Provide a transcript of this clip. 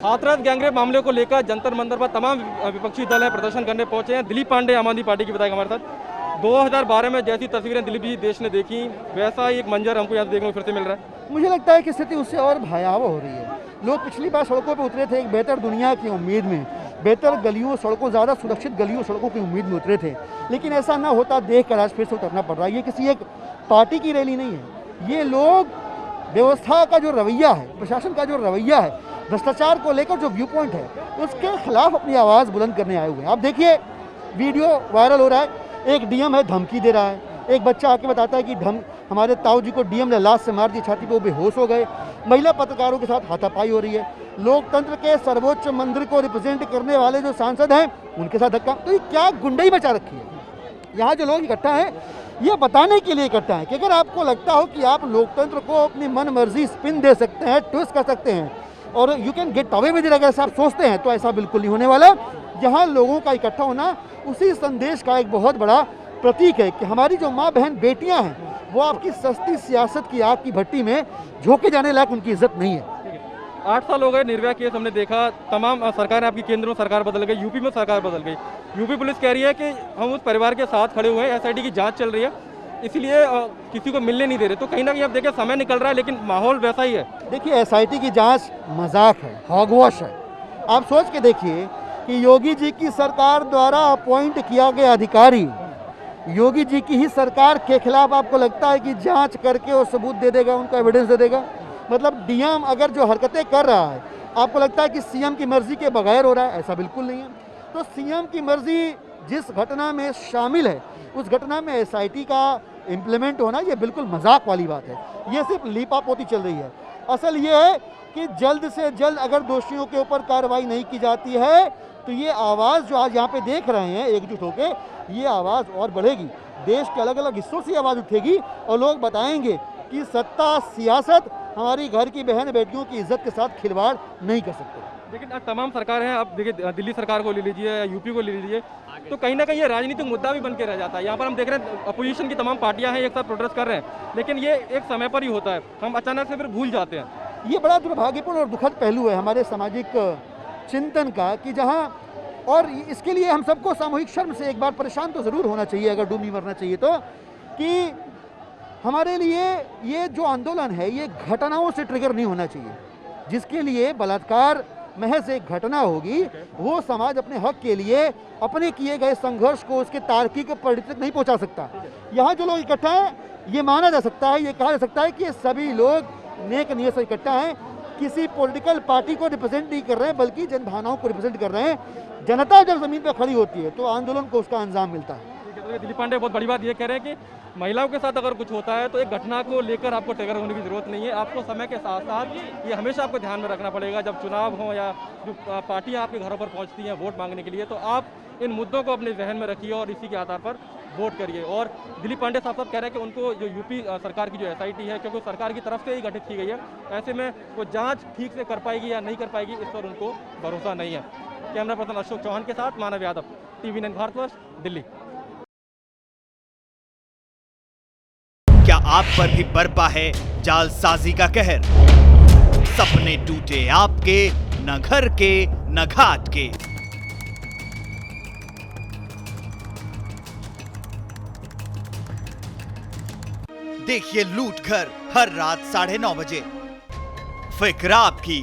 Hathras gangrape मामले को लेकर जंतर मंतर पर तमाम विपक्षी दल है प्रदर्शन करने पहुंचे हैं। दिलीप पांडे आम आदमी पार्टी की विधायक हमारे साथ। 2012 में जैसी तस्वीरें दिलीप जी देश ने देखी, वैसा ही एक मंजर हमको यहाँ देखने को फिर से मिल रहा है। मुझे लगता है कि स्थिति उससे और भयावह हो रही है। लोग पिछली बार सड़कों पर उतरे थे एक बेहतर दुनिया की उम्मीद में, बेहतर गलियों सड़कों, ज़्यादा सुरक्षित गलियों सड़कों की उम्मीद में उतरे थे, लेकिन ऐसा ना होता देख कर आज फिर से उतरना पड़ रहा है। ये किसी एक पार्टी की रैली नहीं है, ये लोग व्यवस्था का जो रवैया है, प्रशासन का जो रवैया है, भ्रष्टाचार को लेकर जो व्यू पॉइंट है, उसके खिलाफ अपनी आवाज़ बुलंद करने आए हुए हैं। आप देखिए वीडियो वायरल हो रहा है, एक डीएम है धमकी दे रहा है, एक बच्चा आके बताता है कि हमारे ताऊ जी को डीएम ने लात से मार दी, छाती पे वो बेहोश हो गए। महिला पत्रकारों के साथ हाथापाई हो रही है। लोकतंत्र के सर्वोच्च मंदिर को रिप्रेजेंट करने वाले जो सांसद हैं उनके साथ धक्का। तो ये क्या गुंडई मचा रखी है। यहाँ जो लोग इकट्ठा हैं ये बताने के लिए इकट्ठा है कि अगर आपको लगता हो कि आप लोकतंत्र को अपनी मन मर्जी स्पिन दे सकते हैं, ट्विस्ट कर सकते हैं और you can get away with it, अगर आप सोचते हैं तो ऐसा बिल्कुल नहीं होने वाला। यहाँ लोगों का इकट्ठा होना उसी संदेश का एक बहुत बड़ा प्रतीक है कि हमारी जो माँ बहन बेटियाँ हैं वो आपकी सस्ती सियासत की आग की भट्टी में झोंके जाने लायक उनकी इज्जत नहीं है। 8 साल हो गए निर्भया केस हमने देखा, तमाम सरकार आपकी केंद्र में सरकार बदल गई, यूपी में सरकार बदल गई। यूपी पुलिस कह रही है कि हम उस परिवार के साथ खड़े हुए हैं, एसआईटी की जांच चल रही है, इसलिए किसी को मिलने नहीं दे रहे। तो कहीं ना कहीं आप देखिए समय निकल रहा है लेकिन माहौल वैसा ही है। देखिए एसआईटी की जांच मजाक है, हॉगवॉश है। आप सोच के देखिए कि योगी जी की सरकार द्वारा अपॉइंट किया गया अधिकारी योगी जी की ही सरकार के खिलाफ आपको लगता है कि जांच करके और सबूत दे देगा, उनका एविडेंस दे देगा? मतलब डीएम अगर जो हरकतें कर रहा है आपको लगता है कि सीएम की मर्जी के बगैर हो रहा है? ऐसा बिल्कुल नहीं है। तो सीएम की मर्जी जिस घटना में शामिल है उस घटना में एसआईटी का इम्प्लीमेंट होना ये बिल्कुल मजाक वाली बात है। ये सिर्फ लीपापोती चल रही है। असल ये है कि जल्द से जल्द अगर दोषियों के ऊपर कार्रवाई नहीं की जाती है तो ये आवाज़ जो आज यहाँ पे देख रहे हैं एकजुट होकर, ये आवाज़ और बढ़ेगी। देश के अलग अलग हिस्सों से आवाज़ उठेगी और लोग बताएंगे कि सत्ता सियासत हमारी घर की बहन बेटियों की इज्जत के साथ खिलवाड़ नहीं कर सकते। लेकिन तमाम सरकार हैं, आप देखिए दिल्ली सरकार को ले लीजिए या यूपी को ले लीजिए, तो कहीं ना कहीं ये राजनीतिक मुद्दा भी बन के रह जाता है। यहाँ पर हम देख रहे हैं अपोजिशन की तमाम पार्टियां हैं, एक साथ प्रोटेस्ट कर रहे हैं, लेकिन ये एक समय पर ही होता है, हम अचानक से फिर भूल जाते हैं। ये बड़ा दुर्भाग्यपूर्ण और दुखद पहलू है हमारे सामाजिक चिंतन का कि जहाँ, और इसके लिए हम सबको सामूहिक शर्म से एक बार परेशान तो ज़रूर होना चाहिए, अगर डूब नहीं मरना चाहिए तो, कि हमारे लिए ये जो आंदोलन है ये घटनाओं से ट्रिगर नहीं होना चाहिए। जिसके लिए बलात्कार महज एक घटना होगी, वो समाज अपने हक के लिए अपने किए गए संघर्ष को उसके तार्किक परिणति तक नहीं पहुंचा सकता। यहाँ जो लोग इकट्ठा हैं ये माना जा सकता है, ये कहा जा सकता है कि ये सभी लोग नेक नीयत से इकट्ठा हैं, किसी पॉलिटिकल पार्टी को रिप्रेजेंट नहीं कर रहे हैं बल्कि जनभावनाओं को रिप्रेजेंट कर रहे हैं। जनता जब जमीन पर खड़ी होती है तो आंदोलन को उसका अंजाम मिलता है। दिलीप पांडे बहुत बड़ी बात ये कह रहे हैं कि महिलाओं के साथ अगर कुछ होता है तो एक घटना को लेकर आपको ट्रिगर होने की जरूरत नहीं है, आपको समय के साथ साथ ये हमेशा आपको ध्यान में रखना पड़ेगा। जब चुनाव हो या जो पार्टियां आपके घरों पर पहुंचती हैं वोट मांगने के लिए, तो आप इन मुद्दों को अपने जहन में रखिए और इसी के आधार पर वोट करिए। और दिलीप पांडे साहब कह रहे हैं कि उनको जो यूपी सरकार की जो एसआईटी है, क्योंकि सरकार की तरफ से ही गठित की गई है, ऐसे में वो जाँच ठीक से कर पाएगी या नहीं कर पाएगी इस पर उनको भरोसा नहीं है। कैमरा पर्सन अशोक चौहान के साथ मानव यादव, TV9 भारतवर्ष, दिल्ली। क्या आप पर भी बरपा है जालसाजी का कहर? सपने टूटे आपके, न घर के न घाट के। देखिए लूट घर हर रात 9:30 बजे। फिक्र आपकी,